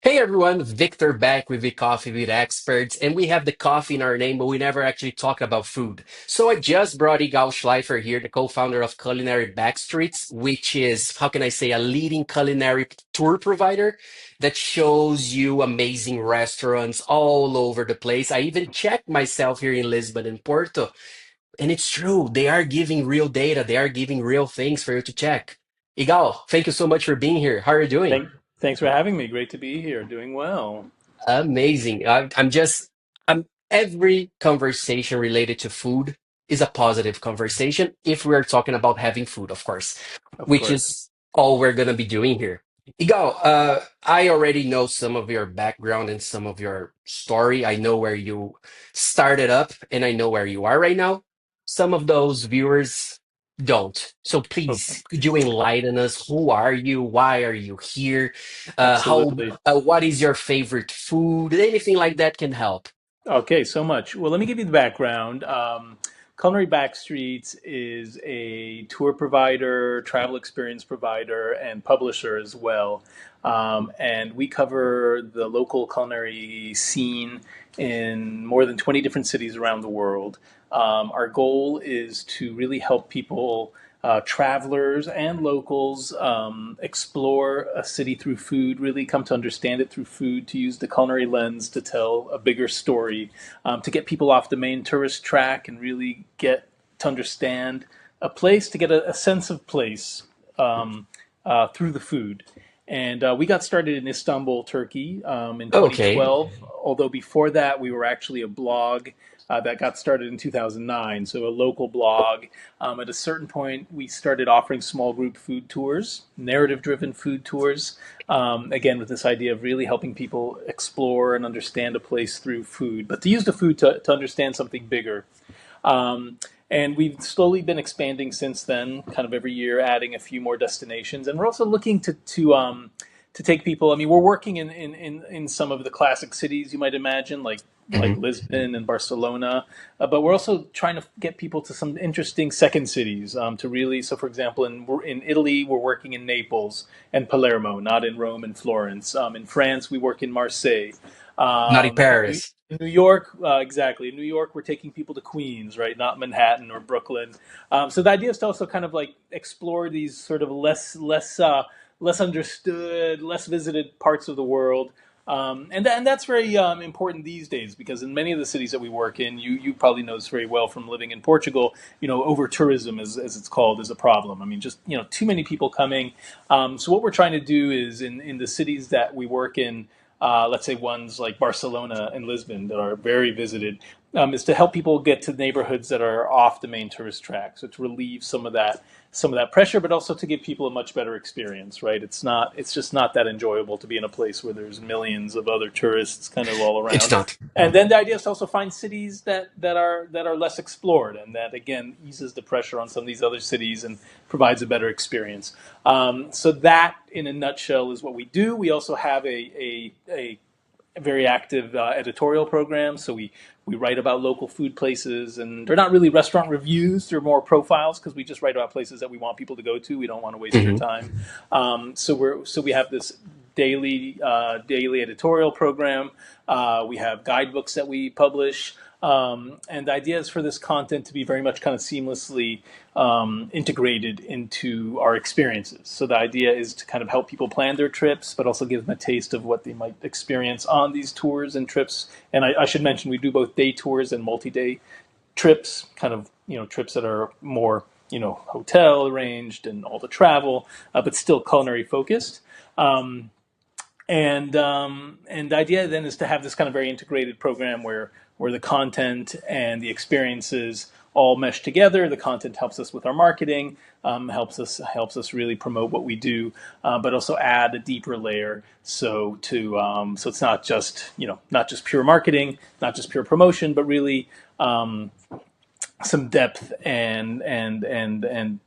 Hey everyone, Victor back with the Coffee with Experts, and we have the coffee in our name, but we never actually talk about food. So I just brought Yigal Schleifer here, the co-founder of Culinary Backstreets, which is, how can I say, a leading culinary tour provider that shows you amazing restaurants all over the place. I even checked myself here in Lisbon and Porto, and it's true. They are giving real data. They are giving real things for you to check. Igal, thank you so much for being here. How are you doing? Thanks for having me. Great to be here. Doing well. Amazing. Every conversation related to food is a positive conversation if we are talking about having food, of course, Of which course. is all we're going to be doing here. Igal, I already know some of your background and some of your story. I know where you started up and I know where you are right now. Some of those viewers don't. So Okay. please, could you enlighten us? Who are you? Why are you here? Absolutely. What is your favorite food? Anything like that can help. Okay, so much. Well, let me give you the background. Culinary Backstreets is a tour provider, travel experience provider, and publisher as well. And we cover the local culinary scene in more than 20 different cities around the world. Our goal is to really help people, travelers and locals, explore a city through food, really come to understand it through food, to use the culinary lens to tell a bigger story, to get people off the main tourist track and really get to understand a place, to get a sense of place through the food. And we got started in Istanbul, Turkey, in Okay. 2012. Although before that, we were actually a blog that got started in 2009, so a local blog. At a certain point, we started offering small group food tours, narrative driven food tours, again, with this idea of really helping people explore and understand a place through food, but to use the food to understand something bigger. Um, and we've slowly been expanding since then, kind of every year, adding a few more destinations. And we're also looking to take people. I mean, we're working in some of the classic cities you might imagine, like Mhm. Lisbon and Barcelona, but we're also trying to get people to some interesting second cities, to really. So, for example, in Italy, we're working in Naples and Palermo, not in Rome and Florence. In France, we work in Marseille. Not in Paris. In New York, exactly. In New York, we're taking people to Queens, right? Not Manhattan or Brooklyn. So the idea is to also kind of like explore these sort of less understood, less visited parts of the world. And that's very important these days, because in many of the cities that we work in, you probably know this very well from living in Portugal. Over tourism, as it's called, is a problem. I mean, just too many people coming. So what we're trying to do is in the cities that we work in, let's say ones like Barcelona and Lisbon that are very visited, is to help people get to neighborhoods that are off the main tourist track. So to relieve some of that pressure, but also to give people a much better experience. Right? It's just not that enjoyable to be in a place where there's millions of other tourists kind of all It's around. not. And then the idea is to also find cities that are less explored, and that again eases the pressure on some of these other cities and provides a better experience. So that, in a nutshell, is what we do. We also have a very active editorial program. So we write about local food places, and they're not really restaurant reviews; they're more profiles, because we just write about places that we want people to go to. We don't want to waste their Mhm. time. So we have this daily editorial program. We have guidebooks that we publish. And the idea is for this content to be very much kind of seamlessly integrated into our experiences. So the idea is to kind of help people plan their trips, but also give them a taste of what they might experience on these tours and trips. And I should mention we do both day tours and multi-day trips, kind of trips that are more hotel arranged and all the travel, but still culinary focused. Um, and the idea then is to have this kind of very integrated program where the content and the experiences all mesh together. The content helps us with our marketing, helps us really promote what we do, but also add a deeper layer. So it's not just pure marketing, not just pure promotion, but really some depth and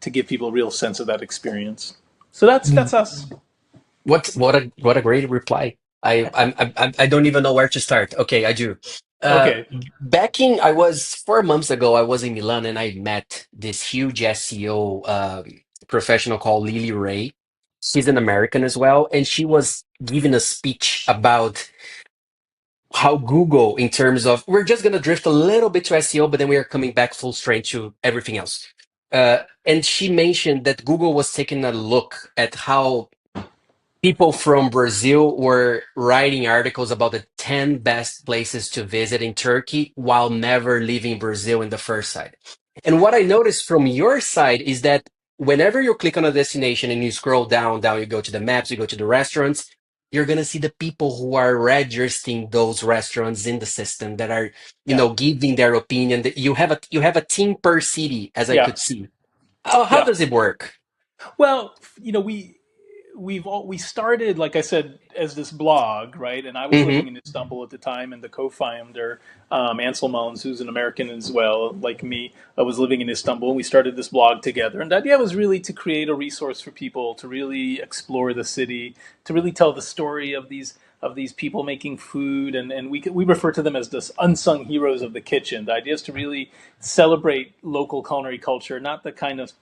to give people a real sense of that experience. So that's us. What a great reply. I don't even know where to start. Okay, I do. Uh, Okay. I was 4 months ago. I was in Milan and I met this huge SEO professional called Lily Ray. She's an American as well, and she was giving a speech about how Google, in terms of, we're just going to drift a little bit to SEO, but then we are coming back full strength to everything else. And she mentioned that Google was taking a look at how people from Brazil were writing articles about the 10 best places to visit in Turkey while never leaving Brazil in the first side. And what I noticed from your side is that whenever you click on a destination and you scroll down, you go to the maps, you go to the restaurants, you're going to see the people who are registering those restaurants in the system that are, Yeah, giving their opinion. That you have a team per city, as I yeah, could see. How yeah. does it work? Well, we started, like I said, as this blog, right? And I was living Hmm. in Istanbul at the time, and the co-founder, Ansel Mullins, who's an American as well, like me, was living in Istanbul. And we started this blog together, and the idea was really to create a resource for people to really explore the city, to really tell the story of these people making food, and we refer to them as the unsung heroes of the kitchen. The idea is to really celebrate local culinary culture, not the kind of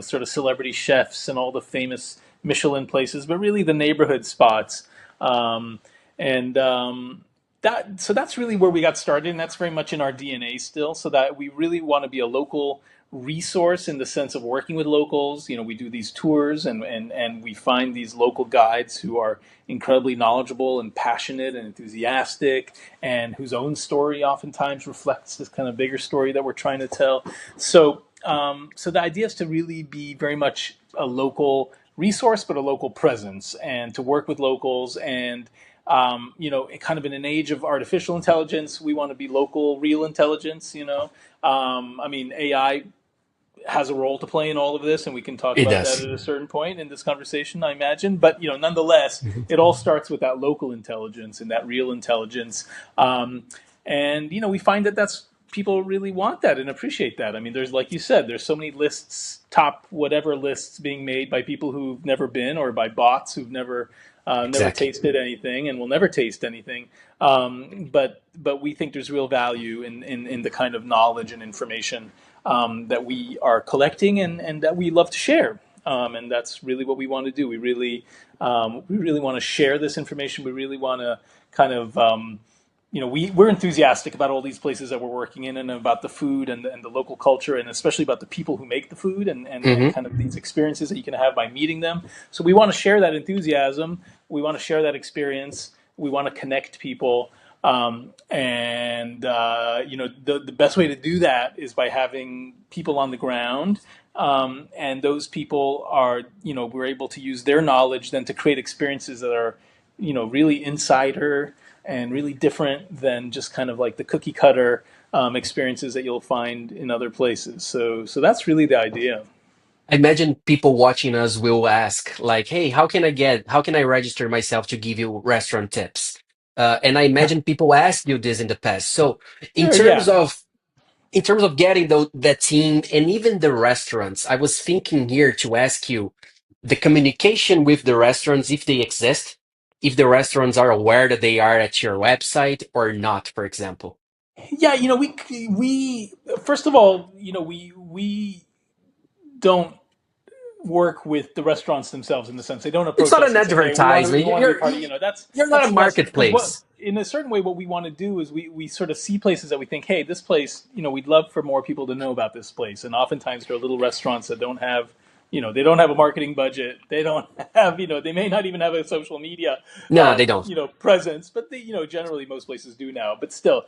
sort of celebrity chefs and all the famous Michelin places, but really the neighborhood spots. Um, and that's really where we got started, and that's very much in our DNA still. So that we really want to be a local resource in the sense of working with locals. We do these tours, and we find these local guides who are incredibly knowledgeable and passionate and enthusiastic, and whose own story oftentimes reflects this kind of bigger story that we're trying to tell. So the idea is to really be very much a local resource, but a local presence, and to work with locals. And kind of in an age of artificial intelligence, we want to be local, real intelligence. I mean, AI has a role to play in all of this, and we can talk It about that does. at a certain point in this conversation, I imagine. But nonetheless, it all starts with that local intelligence and that real intelligence, and we find that that's people really want that and appreciate that. I mean, there's, like you said, there's so many lists, top whatever lists being made by people who've never been, or by bots who've never Exactly. tasted anything and will never taste anything. But we think there's real value in the kind of knowledge and information that we are collecting, and that we love to share. And that's really what we want to do. We really want to share this information. We really want to kind of we're enthusiastic about all these places that we're working in, and about the food, and the local culture, and especially about the people who make the food, and Hmm. kind of these experiences that you can have by meeting them. So we want to share that enthusiasm. We want to share that experience. We want to connect people. And the best way to do that is by having people on the ground, and those people are, we're able to use their knowledge then to create experiences that are, really insider and really different than just kind of like the cookie cutter experiences that you'll find in other places. So that's really the idea. I imagine people watching us will ask, like, "Hey, how can I register myself to give you restaurant tips?" And I imagine people asked you this in the past. So, in Sure, terms yeah. of in terms of getting that team and even the restaurants, I was thinking here to ask you the communication with the restaurants, if they exist, if the restaurants are aware that they are at your website or not, for example. Yeah, we first of all, we don't work with the restaurants themselves, in the sense they don't It's approach not us an and say, "Hey, we advertisement. want to be part of," that's You're not that's a less, because what marketplace. in a certain way what we want to do is we sort of see places that we think, "Hey, this place, we'd love for more people to know about this place." And oftentimes there are little restaurants that don't have, they don't have a marketing budget. They don't have, they may not even have a social media No, they don't. presence, but they, generally most places do now, but still.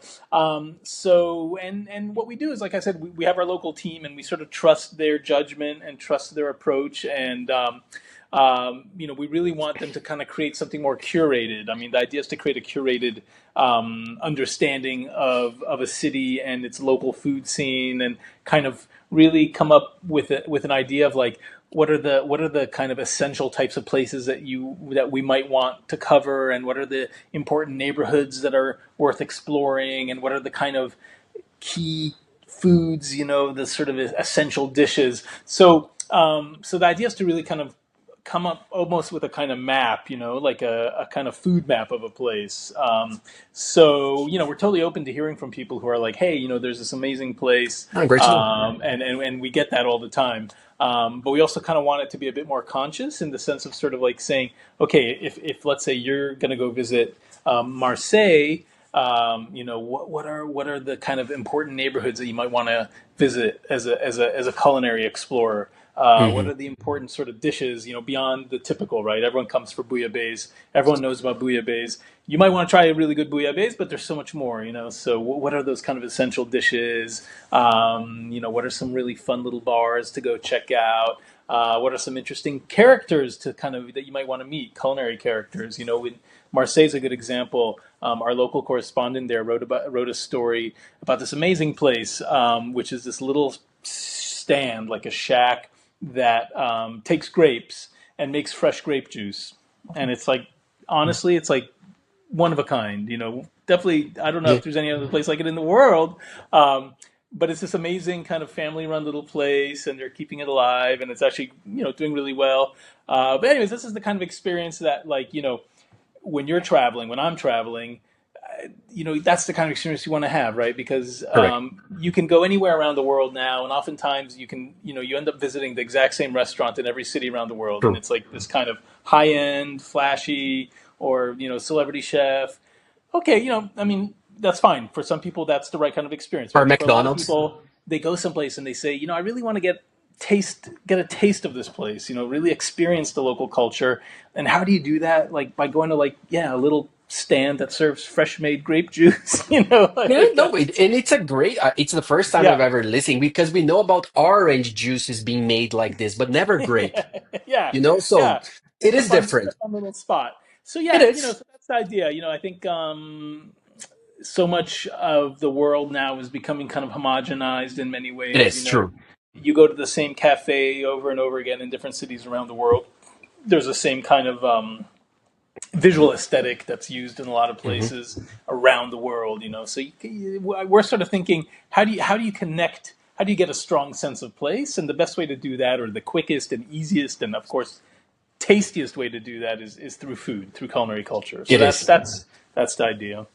So, and what we do is, like I said, we have our local team, and we sort of trust their judgment and trust their approach. And we really want them to kind of create something more curated. I mean, the idea is to create a curated understanding of a city and its local food scene, and kind of really come up with an idea of, like, what are the kind of essential types of places that we might want to cover, and what are the important neighborhoods that are worth exploring, and what are the kind of key foods, the sort of essential dishes. So the idea is to really kind of come up almost with a kind of map, like a kind of food map of a place. So we're totally open to hearing from people who are like, "Hey, there's this amazing place," Oh, great to know. and we get that all the time. But we also kind of want it to be a bit more conscious in the sense of sort of like saying, okay, if let's say you're going to go visit Marseille, what are the kind of important neighborhoods that you might want to visit as a culinary explorer? What Hmm. are the important sort of dishes, beyond the typical, right? Everyone comes for bouillabaisse. Everyone knows about bouillabaisse. You might want to try a really good bouillabaisse, but there's so much more. So what are those kind of essential dishes? What are some really fun little bars to go check out? What are some interesting characters to kind of that you might want to meet? Culinary characters. Marseille's a good example. Our local correspondent there wrote a story about this amazing place, which is this little stand, like a shack that takes grapes and makes fresh grape juice. And it's like, honestly, it's like one of a kind. Definitely, I don't know Yeah. if there's any other place like it in the world. But it's this amazing kind of family-run little place, and they're keeping it alive, and it's actually doing really well. But anyways, this is the kind of experience that, like, when you're traveling, when I'm traveling, that's the kind of experience you want to have, right? Because Correct. you can go anywhere around the world now, and oftentimes you end up visiting the exact same restaurant in every city around the world, and True. it's like this kind of high end, flashy, or celebrity chef. Okay, I mean, that's fine for some people. That's the right kind of experience, Or right? But for a lot of McDonald's. people, they go someplace and they say, I really want to get a taste of this place, really experience the local culture. And how do you do that? Like by going to, like, yeah, a little stand that serves fresh made grape juice, Yeah, like, no, and it's a great. It's the first time I've yeah. ever listened because we know about orange juices being made like this, but never grape. Yeah, So yeah. it is It's a different. fun little spot. So It yeah, is. so that's the idea. I think so much of the world now is becoming kind of homogenized in many It ways. is true. You go to the same cafe over and over again in different cities around the world. There's the same kind of visual aesthetic that's used in a lot of Hmm. places around the world. So we're sort of thinking, how do you connect? How do you get a strong sense of place? And the best way to do that, or the quickest and easiest, and of course tastiest way to do that, is through food, through culinary culture. So It that's is. that's that's the idea.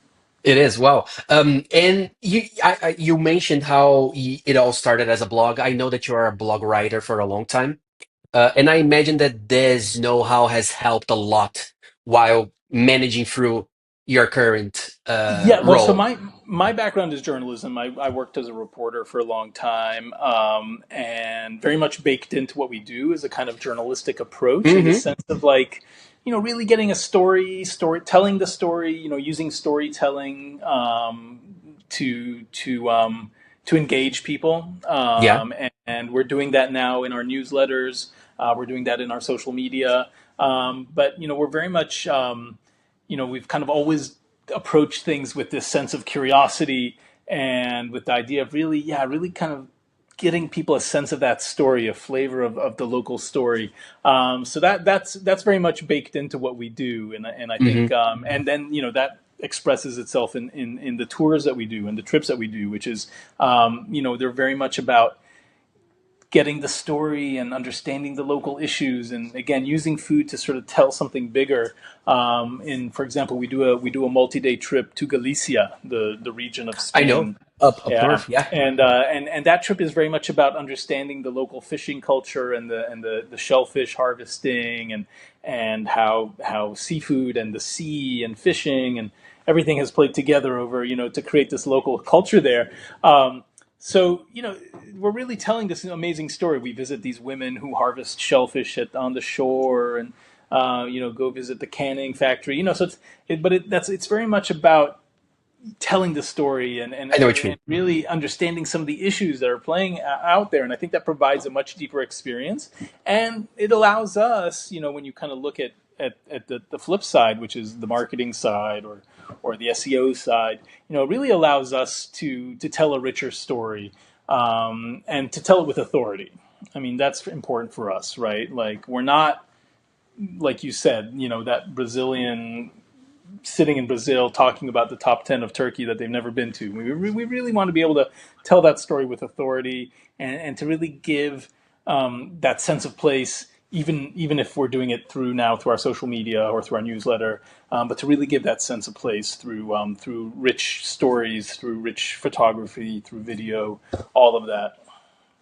It is. Well, and you mentioned how it all started as a blog. I know that you are a blog writer for a long time. And I imagine that this know-how has helped a lot while managing through your current Yeah, well, so role. my background is journalism. I worked as a reporter for a long time, and very much baked into what we do is a kind of journalistic approach in the Hmm. sense of, like, really getting a story, telling the story, using storytelling to engage people, Yeah, and we're doing that now in our newsletters. We're doing that in our social media, but we're very much. We've kind of always approached things with this sense of curiosity and with the idea of really, yeah, really kind of getting people a sense of that story, a flavor of the local story. So that's very much baked into what we do, and I hmm think, and then that expresses itself in the tours that we do and the trips that we do, which is, they're very much about getting the story and understanding the local issues, and again using food to sort of tell something bigger. For example, we do a multi-day trip to Galicia, the region of I know. Spain. Up Yeah, north, yeah. and that trip is very much about understanding the local fishing culture and the shellfish harvesting, and how seafood and the sea and fishing and everything has played together over to create this local culture there. So, we're really telling this amazing story. We visit these women who harvest shellfish on the shore, and go visit the canning factory. So it's very much about telling the story, and, and, I know and, what you and mean. really understanding some of the issues that are playing out there. And I think that provides a much deeper experience. And it allows us, when you kind of look at the flip side, which is the marketing side, or the SEO side, it really allows us to tell a richer story, and to tell it with authority. I mean, that's important for us, right? Like, we're not, like you said, that Brazilian sitting in Brazil talking about the top 10 of Turkey that they've never been to. We really want to be able to tell that story with authority, and to really give that sense of place, even if we're doing it through our social media or through our newsletter, but to really give that sense of place through rich stories, through rich photography, through video, all of that.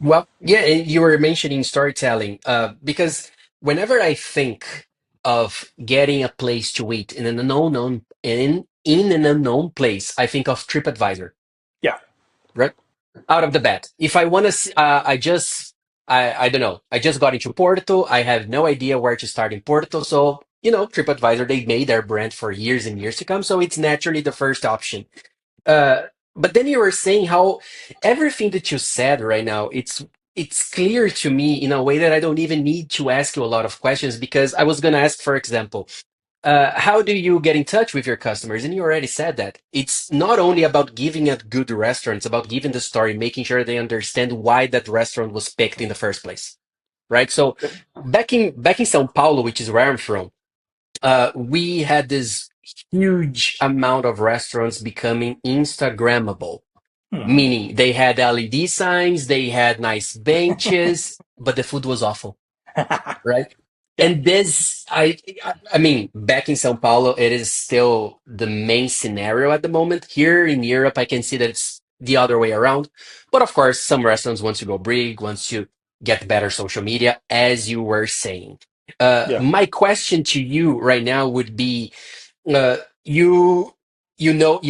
Well, yeah, and you were mentioning storytelling, because whenever I think of getting a place to eat in an unknown place, I think of TripAdvisor, Yeah. right? Out of the bat. If I want to, I don't know. I just got into Porto. I have no idea where to start in Porto. So, TripAdvisor, they made their brand for years and years to come. So it's naturally the first option. Uh, but then you were saying how everything that you said right now, it's clear to me in a way that I don't even need to ask you a lot of questions because I was going to ask, for example, how do you get in touch with your customers? And you already said that. It's not only about giving a good restaurant, it's about giving the story, making sure they understand why that restaurant was picked in the first place. Right? So back in Sao Paulo, which is where I'm from, we had this huge amount of restaurants becoming Instagrammable, Hmm. meaning they had LED signs, they had nice benches, but the food was awful, right? Yeah. And this, I mean, back in São Paulo, it is still the main scenario at the moment. Here in Europe, I can see that it's the other way around. But of course, some restaurants, once you go big, once you get better social media, as you were saying. Yeah. My question to you right now would be, uh, you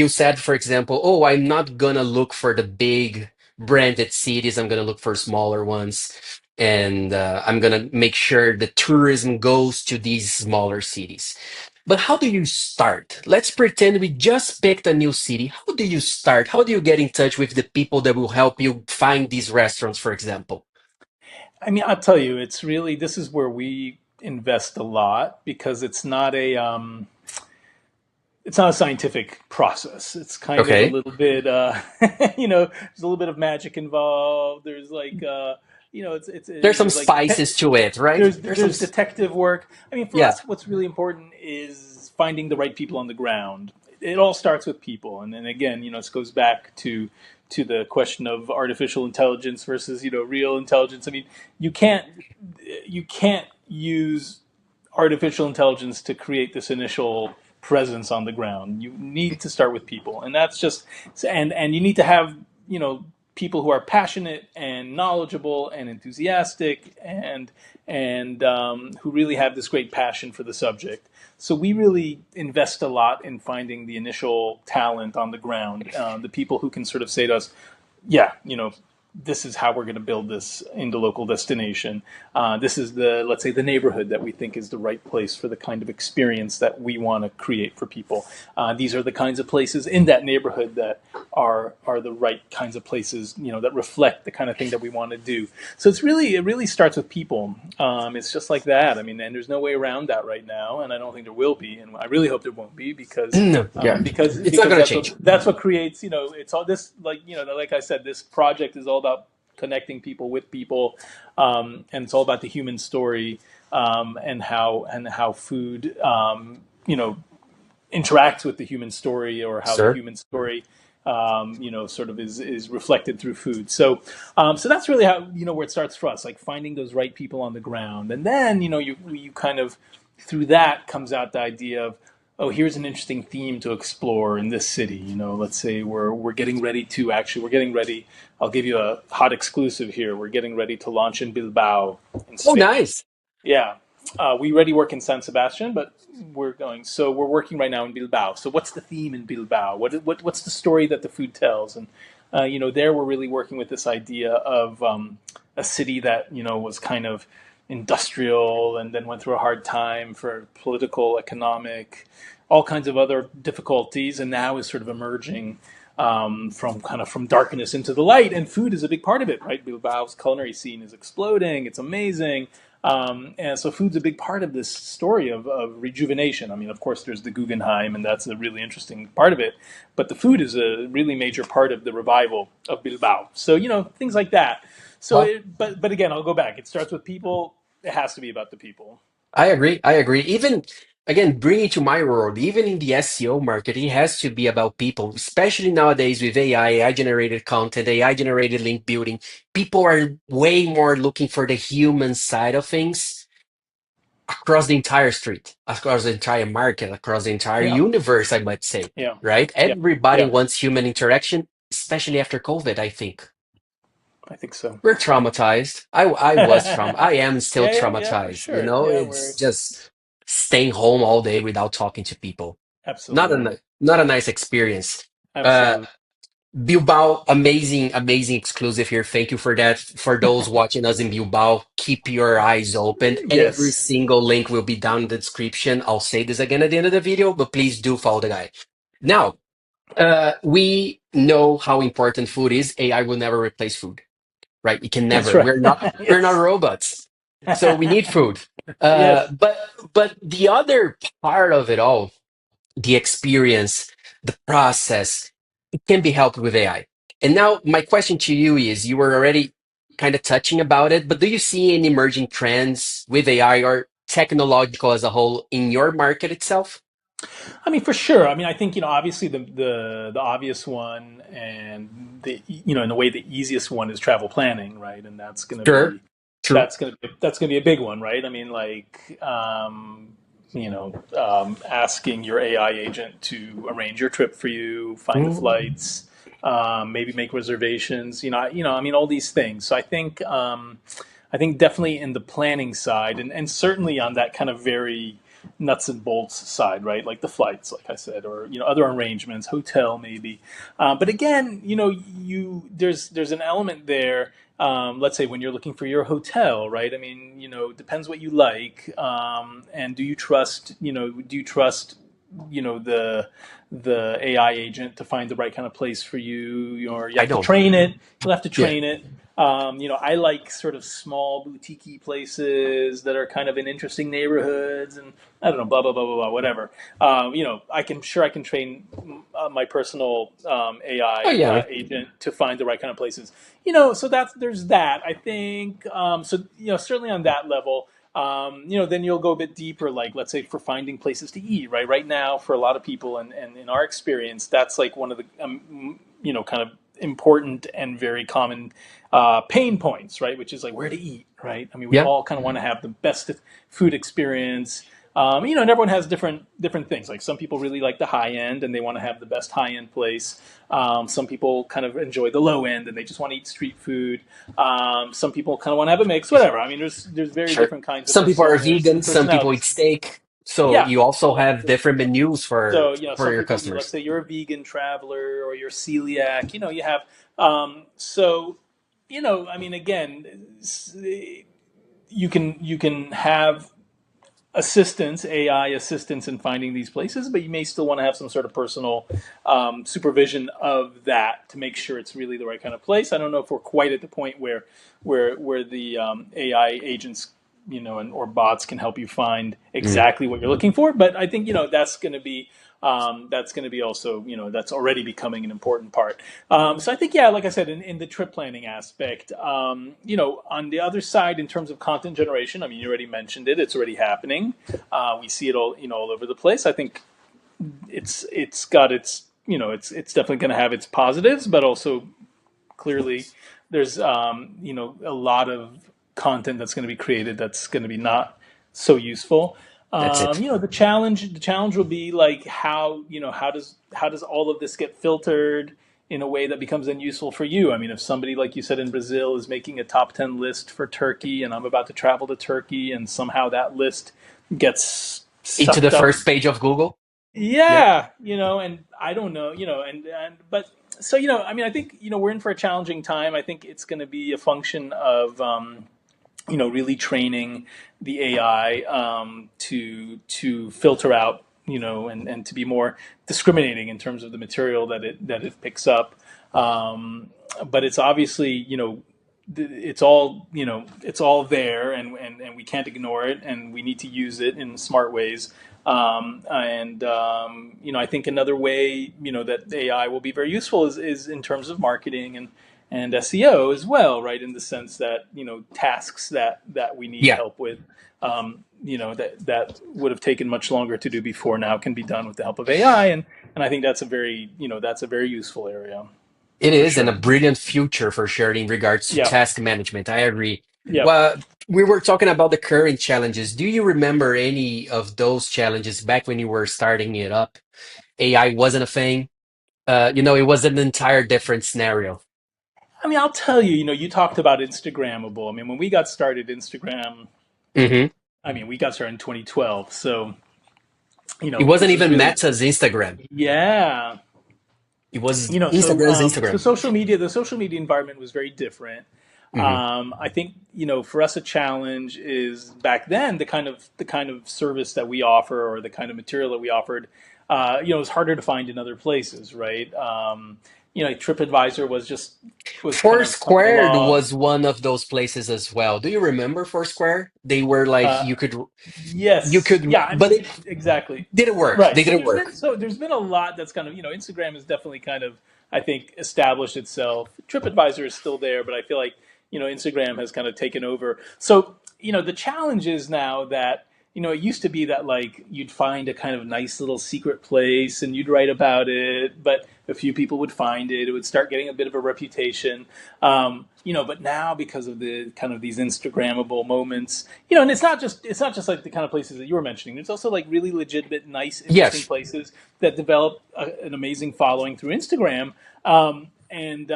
said, for example, oh, I'm not gonna look for the big branded cities. I'm gonna look for smaller ones, and I'm gonna make sure the tourism goes to these smaller cities. But how do you start? Let's pretend we just picked a new city. How do you start? How do you get in touch with the people that will help you find these restaurants, for example? I mean, I'll tell you, it's really this is where we invest a lot because it's not a scientific process. It's kind of a Okay, little bit, there's a little bit of magic involved. There's like, there's some there's like spices to it, right? there's detective work. I mean, for Yeah, us, what's really important is finding the right people on the ground. It all starts with people, and then again, this goes back to the question of artificial intelligence versus real intelligence. I mean, you can't you can't use artificial intelligence to create this initial presence on the ground. You need to start with people, and that's just and you need to have people who are passionate and knowledgeable and enthusiastic and who really have this great passion for the subject. So we really invest a lot in finding the initial talent on the ground, the people who can sort of say to us, yeah, this is how we're going to build this into local destination. This is let's say, the neighborhood that we think is the right place for the kind of experience that we want to create for people. These are the kinds of places in that neighborhood that are the right kinds of places, that reflect the kind of thing that we want to do. So it really starts with people. It's just like that. I mean, and there's no way around that right now, and I don't think there will be, and I really hope there won't be because no, yeah, it's not because gonna that's change. what creates. It's all this, like like I said, this project is all about connecting people with people, and it's all about the human story, and how food interacts with the human story, or how the Sir. human story sort of is reflected through food. So that's really how where it starts for us, like finding those right people on the ground, and then you kind of through that comes out the idea of, oh, here's an interesting theme to explore in this city. Let's say we're getting ready to actually we're getting ready. I'll give you a hot exclusive here. We're getting ready to launch in Bilbao, in Oh, Spain. nice. Yeah. We already work in San Sebastian, but we're going. So we're working right now in Bilbao. So what's the theme in Bilbao? What's the story that the food tells? And there we're really working with this idea of a city that was kind of industrial and then went through a hard time for political, economic, all kinds of other difficulties, and now is sort of emerging from darkness into the light. And food is a big part of it, right? Bilbao's culinary scene is exploding. It's amazing. And so food's a big part of this story of rejuvenation. I mean, of course, there's the Guggenheim, and that's a really interesting part of it. But the food is a really major part of the revival of Bilbao. So, things like that. Well, But again, I'll go back. It starts with people. It has to be about the people. I agree. I agree. Even again, bringing to my world, even in the SEO market, it has to be about people, especially nowadays with AI generated content, AI generated link building. People are way more looking for the human side of things across the entire street, across the entire market, across the entire Yeah, universe, I might say, yeah, right? yeah, Everybody yeah. wants human interaction, especially after COVID, I think. I think so. We're traumatized. I was I Yeah, am still yeah, for traumatized. You sure. know, Yeah, it's we're just staying home all day without talking to people. absolutely, Not a nice experience. Uh, absolutely. Bilbao, amazing exclusive here. Thank you for that. For those watching us in Bilbao, keep your eyes open. Every Yes, single link will be down in the description. I'll say this again at the end of the video, but please do follow the guy. Now, we know how important food is. AI will never replace food, right? It can that's never. right. We're not Yes, robots. So we need food. yes. But the other part of it all, the experience, the process, it can be helped with AI. And now my question to you is, you were already kind of touching about it, but do you see any emerging trends with AI or technological as a whole in your market itself? I mean, for sure. I mean, I think obviously the obvious one, and the in a way the easiest one is travel planning, right? And Sure. True. that's gonna be a big one, right? I mean, like asking your AI agent to arrange your trip for you, find the Mm, flights, maybe make reservations. I mean, all these things. So I think definitely in the planning side, and certainly on that kind of very nuts and bolts side, right? Like the flights, like I said, or other arrangements, hotel maybe. But again, there's an element there. Let's say when you're looking for your hotel, right? I mean, depends what you like, and do you trust the AI agent to find the right kind of place for you, or you I have to don't. train it. You'll have to Yeah. train it. I like sort of small boutique places that are kind of in interesting neighborhoods, and I don't know, blah blah blah blah blah, whatever. I can train my personal Oh AI yeah. agent to find the right kind of places. So there's that. I think certainly on that level. Then you'll go a bit deeper, like let's say for finding places to eat, right? Right now, for a lot of people, and in our experience, that's like one of the kind of important and very common pain points, right? Which is like where to eat, right? I mean, we Yeah. all kind of want to have the best food experience. And everyone has different things. Like some people really like the high end and they want to have the best high end place. Some people kind of enjoy the low end and they just want to eat street food. Some people kind of want to have a mix. Whatever. I mean, there's very Sure. different kinds of Some people are personas vegan, and some people eat personalities. steak. So Yeah, you also yeah. have different menus So for some your people, let's customers. say you're a vegan traveler or you're celiac. You have so I mean, again, you can have assistance, AI assistance in finding these places, but you may still want to have some sort of personal supervision of that to make sure it's really the right kind of place. I don't know if we're quite at the point where the AI agents, or bots can help you find Mm, exactly what you're looking for, but I think that's going to be also that's already becoming an important part. So I think, yeah, like I said, in the trip planning aspect, on the other side, in terms of content generation, I mean, you already mentioned it; it's already happening. We see it all over the place. I think it's got its it's definitely going to have its positives, but also clearly there's a lot of content that's going to be created that's going to be not so useful. that's it. The challenge will be like how does all of this get filtered in a way that becomes then useful for you. I mean, if somebody, like you said, in Brazil is making a top 10 list for Turkey, and I'm about to travel to Turkey, and somehow that list gets Into the sucked up. first page of Google. Yeah. Yeah, and I don't know, and but so I mean, I think we're in for a challenging time. I think it's going to be a function of really training the AI to filter out, and to be more discriminating in terms of the material that it picks up. Um, but it's obviously it's all there, and we can't ignore it, and we need to use it in smart ways. And I think another way that AI will be very useful is in terms of marketing and SEO as well, right? In the sense that tasks that we need Yeah, help with, that would have taken much longer to do before, now can be done with the help of AI, and I think that's a very useful area it for is, and a sure. brilliant future for sure in regards to Yeah, task management. I agree. yeah. Well, we were talking about the current challenges. Do you remember any of those challenges back when you were starting it up? AI wasn't a thing. It was an entire different scenario. I mean, I'll tell you, you talked about Instagrammable. I mean, when we got started, Instagram, Hmm. I mean, we got started in 2012. So, It wasn't this was even really, Meta's Instagram. yeah. It was So Instagram's so Instagram. the social media environment was very different. Hmm. I think for us a challenge is back then the kind of service that we offer or the kind of material that we offered. It was harder to find in other places, right? Like TripAdvisor was kind of coming Foursquare along. was one of those places as well. Do you remember Foursquare? They were like Uh, you yes, could, yeah, I but mean it exactly. didn't work. Right. They didn't work. So there's been a lot that's kind of Instagram has definitely kind of I think established itself. TripAdvisor is still there, but I feel like Instagram has kind of taken over. So the challenge is now that it used to be that like you'd find a kind of nice little secret place and you'd write about it, but a few people would find it. It would start getting a bit of a reputation. But now because of the kind of these Instagrammable moments, and it's not just like the kind of places that you were mentioning. There's also like really legitimate, nice, interesting Yes. places that develop an amazing following through Instagram. And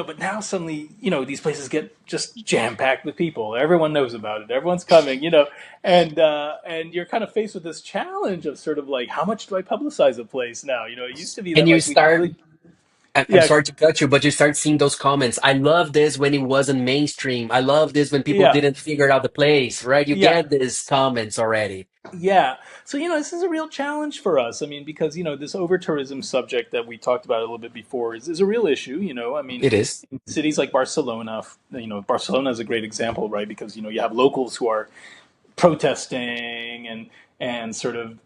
but now suddenly, these places get just jam packed with people. Everyone knows about it. Everyone's coming, and you're kind of faced with this challenge of sort of like, how much do I publicize a place now? It used to be And that you like we could start, really, I'm yeah, sorry to cut you, but you start seeing those comments. I love this when it wasn't mainstream. I love this when people yeah, didn't figure out the place, right? You yeah. get these comments already. Yeah. So, this is a real challenge for us. I mean, because, this over tourism subject that we talked about a little bit before is a real issue. I mean, It is. in cities like Barcelona, Barcelona is a great example, right? Because, you have locals who are protesting and sort of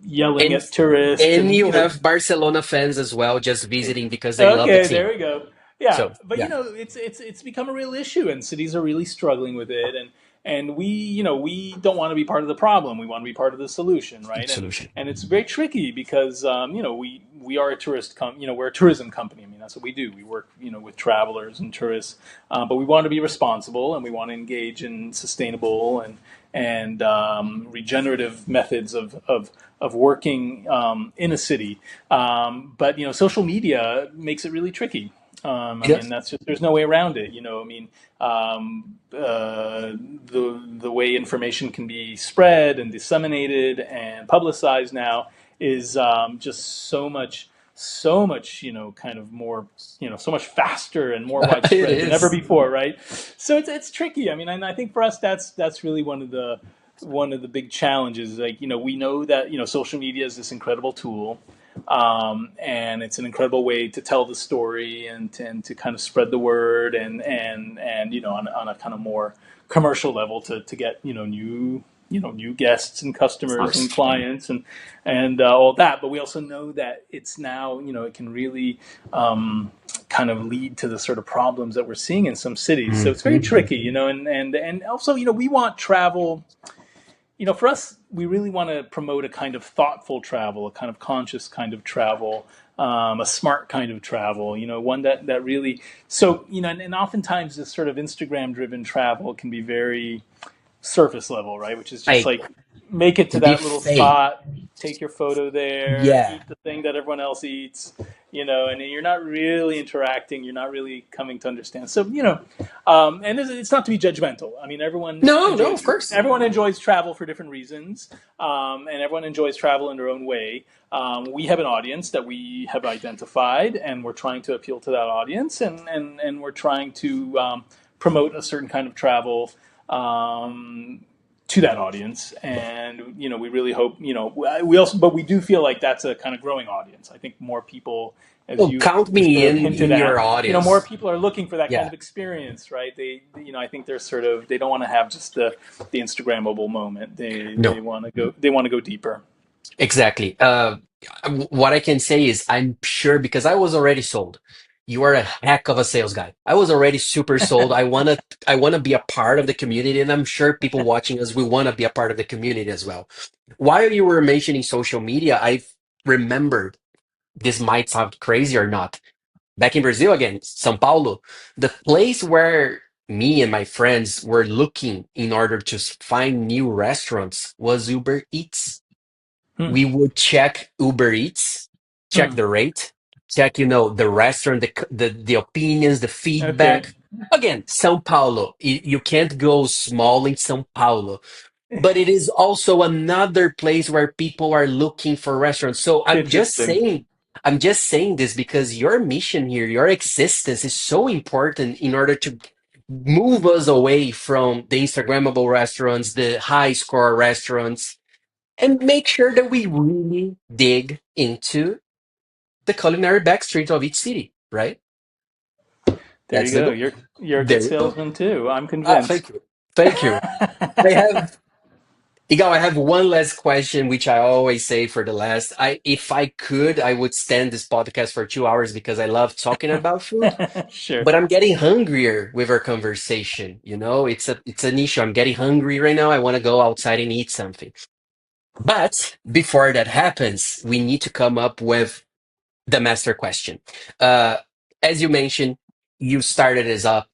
yelling And at tourists and and, you have Barcelona fans as well just visiting because they love the okay, team. there we go. Yeah, So but yeah, it's become a real issue, and cities are really struggling with it, and we don't want to be part of the problem. We want to be part of the solution, right? And solution. and it's very tricky because we are a we're a tourism company. I mean, that's what we do. We work with travelers and tourists, but we want to be responsible and we want to engage in sustainable and regenerative methods of working in a city. But social media makes it really tricky. I It mean, does. that's just there's no way around it. I mean, the way information can be spread and disseminated and publicized now is just so much kind of more so much faster and more It widespread than ever is. before, right? So it's tricky. I mean, and I think for us that's really one of the big challenges. Like we know that social media is this incredible tool, and it's an incredible way to tell the story and to kind of spread the word and on a kind of more commercial level to get new guests and Of customers and course. clients and all that. But we also know that it's now it can really kind of lead to the sort of problems that we're seeing in some cities. So it's very Mhm. tricky, and also we want travel. For us, we really want to promote a kind of thoughtful travel, a kind of conscious kind of travel, a smart kind of travel. One that really. So and oftentimes this sort of Instagram-driven travel can be very surface level, right? Which is just Like like make it to can be that little fake. spot, take your photo there, Yeah. eat the thing that everyone else eats, and you're not really interacting, you're not really coming to understand. So, and it's not to be judgmental. I mean, everyone No, no, enjoys of course. everyone enjoys travel for different reasons, and everyone enjoys travel in their own way. We have an audience that we have identified, and we're trying to appeal to that audience, and we're trying to promote a certain kind of travel to that audience. And we really hope we also, but we do feel like that's a kind of growing audience. I think more people, as Well, you've count sort me of hinted in your at, more audience. people are looking for that kind Yeah. of experience, right? I think they're sort of, they don't want to have just the Instagrammable moment. They No. want to go deeper. Exactly. What I can say is I'm sure because I was already sold. You are a heck of a sales guy. I was already super sold. I wanna be a part of the community, and I'm sure people watching us will wanna be a part of the community as well. While you were mentioning social media, I remembered this might sound crazy or not. Back in Brazil again, São Paulo, the place where me and my friends were looking in order to find new restaurants was Uber Eats. Hmm. We would check Uber Eats, check Hmm. the rate, check, the restaurant, the opinions, the Okay. feedback. Again, São Paulo. You can't go small in São Paulo, but it is also another place where people are looking for restaurants. So Interesting. I'm just saying this because your mission here, your existence is so important in order to move us away from the Instagrammable restaurants, the high score restaurants, and make sure that we really dig into the culinary backstreet of each city, right? There you That's the go. goal. You're a good There you go. salesman too. I'm Ah, convinced. thank you. Thank you. I have Igal, I have one last question, which I always say for the last. If I could, I would stand this podcast for 2 hours because I love talking about food. Sure. But I'm getting hungrier with our conversation. It's an issue. I'm getting hungry right now. I want to go outside and eat something. But before that happens, we need to come up with the master question. Uh, as you mentioned, you started us up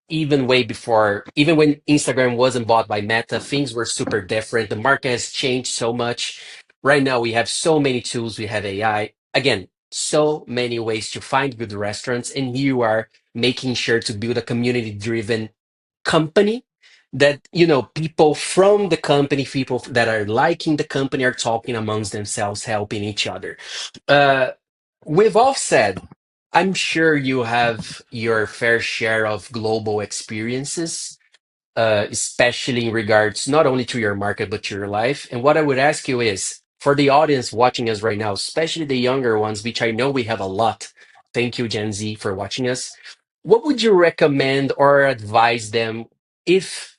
even way before, even when Instagram wasn't bought by Meta, things were super different. The market has changed so much. Right now, we have so many tools. We have AI. Again, so many ways to find good restaurants. And you are making sure to build a community driven company that people from the company, people that are liking the company, are talking amongst themselves, helping each other. uh, with all said, I'm sure you have your fair share of global experiences, especially in regards not only to your market but to your life. And what I would ask you is, for the audience watching us right now, especially the younger ones, which I know we have a lot. Thank you, Gen Z, for watching us. What would you recommend or advise them if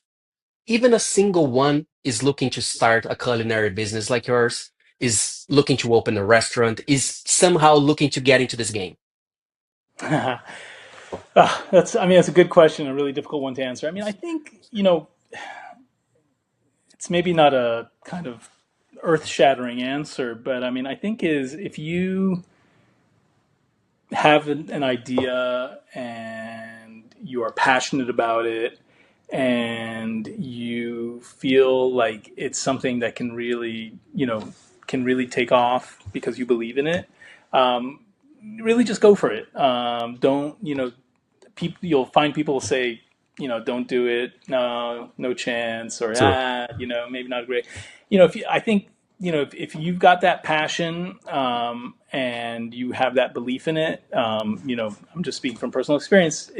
even a single one is looking to start a culinary business like yours, is looking to open a restaurant, is somehow looking to get into this game? That's a good question, a really difficult one to answer. I mean, I think, it's maybe not a kind of earth-shattering answer, but I mean, I think is if you have an idea and you are passionate about it and you feel like it's something that can really take off because you believe in it, um, really just go for it. Don't, people, you'll find people say, don't do it, no chance, or True. maybe not great. If you, I think, if you've got that passion, and you have that belief in it, I'm just speaking from personal experience.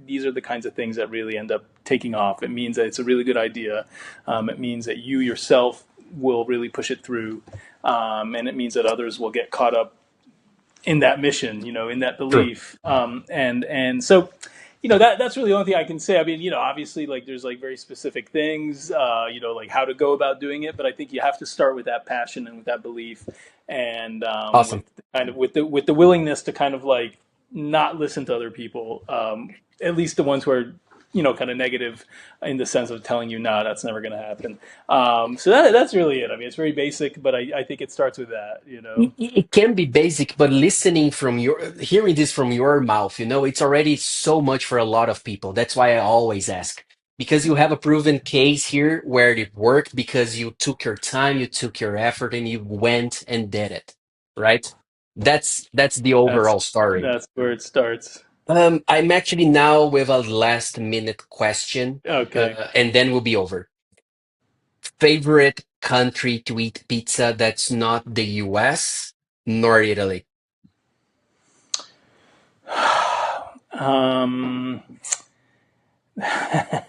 These are the kinds of things that really end up taking off. It means that it's a really good idea. It means that you yourself will really push it through, and it means that others will get caught up in that mission, in that True. belief. And so, that's really the only thing I can say. I mean, obviously, like there's like very specific things, like how to go about doing it. But I think you have to start with that passion and with that belief, and Awesome. with the willingness to kind of like not listen to other people, at least the ones who are kind of negative in the sense of telling you, no, that's never going to happen. So that's really it. I mean, it's very basic, but I think it starts with that. It can be basic, but listening from hearing this from your mouth, it's already so much for a lot of people. That's why I always ask. Because you have a proven case here where it worked because you took your time, you took your effort, and you went and did it. Right? That's the That's overall story. that's where it starts. I'm actually now with a last minute question, Okay. and then we'll be over. Favorite country to eat pizza that's not the US nor Italy? Um,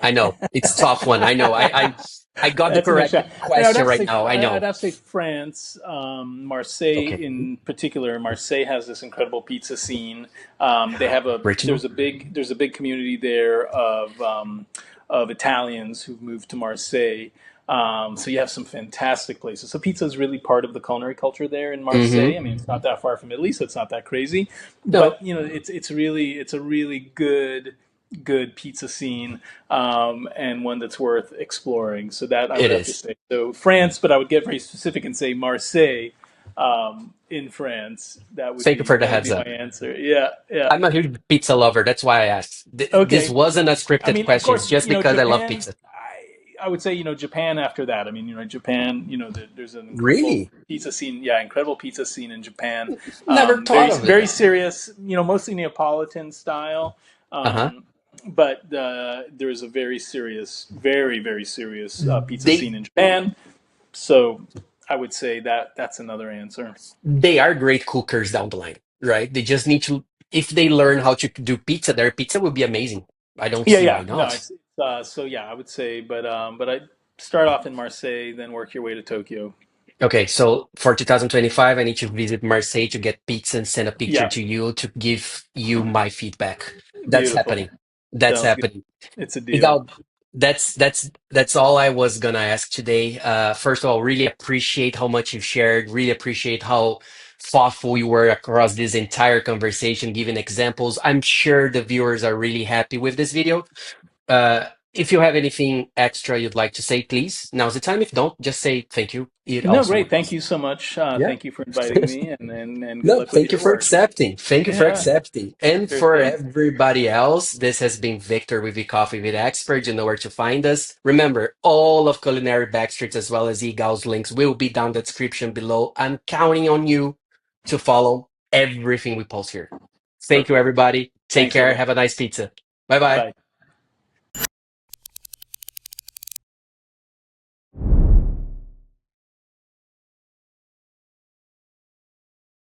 I know it's a tough one. I know. I got the that's a nice correct shot. I mean, question right now. I I'd know. have to say France, Marseille Okay. in particular. Marseille has this incredible pizza scene. They have Great to know. there's a big community there of Italians who've moved to Marseille. So you have some fantastic places. So pizza is really part of the culinary culture there in Hmm. Marseille. I mean, it's not that far from Italy, so it's not that crazy. No, But it's a really good pizza scene, and one that's worth exploring. So that I would it have to is. say. So France, but I would get very specific and say Marseille, in France. Thank you for the That would heads be my up. answer. Yeah, yeah. I'm a huge pizza lover. That's why I asked. This Okay. wasn't a I scripted mean, of question. It's course, just because I love Japan. pizza. I would say, Japan after that. I mean, Japan, there's an incredible Really? pizza scene. Yeah, incredible pizza scene in Japan. Never thought Very, of it. very serious, mostly Neapolitan style. Uh-huh. Um, but there is a very serious, very, very serious pizza scene They in Japan. So I would say that that's another answer. they are great cookers down the line, right? They just need to, if they learn how to do pizza, their pizza would be amazing. I don't Yeah, see why yeah. No, not. so yeah, I would say, but I start off in Marseille, then work your way to Tokyo. Okay, so for 2025, I need to visit Marseille to get pizza and send a picture Yeah, to you to give you my feedback. That's beautiful. happening. That's Sounds good. happening. It's a deal. Igal, that's all I was gonna ask today. First of all, really appreciate how much you've shared. Really appreciate how thoughtful you were across this entire conversation, giving examples. I'm sure the viewers are really happy with this video. If you have anything extra you'd like to say, please, now's the time. If don't, just say thank you. It No, also great. Thank works. you so much. Yeah. Thank you for inviting me, and good No, luck with thank you your for work. accepting. Thank you for Yeah, accepting. And sure for thing. everybody else, this has been Victor with the Coffee with Expert. You know where to find us. Remember, all of Culinary Backstreets as well as Egal's links will be down the description below. I'm counting on you to follow everything we post here. Thank you, Perfect. everybody. Take Thanks, care. everyone. Have a nice pizza. Bye bye. Bye.